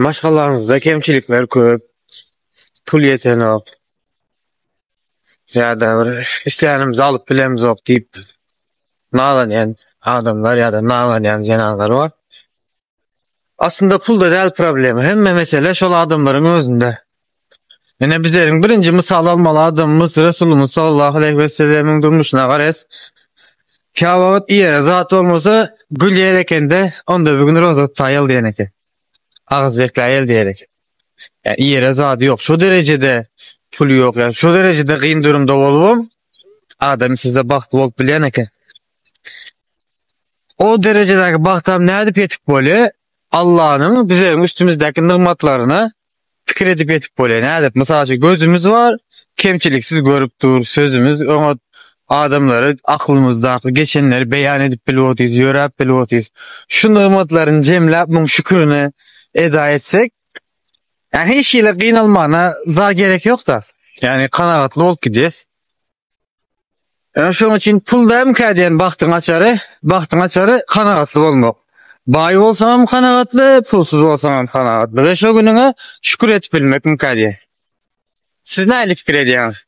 Başkalarınızda kemçilikler köp, pul yeten ok, ya da bir isleýänimizi alyp bilemiz ok diýip nalanýan adamlar ýa-da nalanýan jenanlar bar. Aslında pul da däl problemi, hemme mesele şol adamlaryň özünde. Ene bizleriň birinji mysal almaly adamymyz Resulullah sallallahu aleyhi we sellemiň durmuşyna garas. Kâwagt ýere zat bolmasa gül ýerekende onda bugün roza taýal diýeneke. Ağız bekläýel diýerek. Yani ýere zat ýok. Şu derecede pul ýok, yani şu derecede gyn durumda bolubam, adam size baktı bolup bilýäneke. O derejedäki baktam nädip ýetip bolýar? Allah'ın bizim üstümüzdeki nimetlerine fikir edip yetip bolýar. Nädip? Mesela gözümüz var, kemçiliksiz görüp dur, sözümüz, ona adamları aklımızdaki geçenleri beyan edip bilýärdiz, ýörep bilýärdiz. Şu nimetlerin jemläp muň şükürine eda etsek, yani hiç şeýle gynalmana za gerek yok da. Yani kanagatly bolup gidýäs. Şoň üçin pulda imkadiýen bagtyň açary kanagatly bolmak. Baý bolsaňam kanagatly, pulsuz bolsaňam kanagatly. Ve şo günüňe şükür etip bilmek imkadiýet. Siz näle pikir edýäňiz?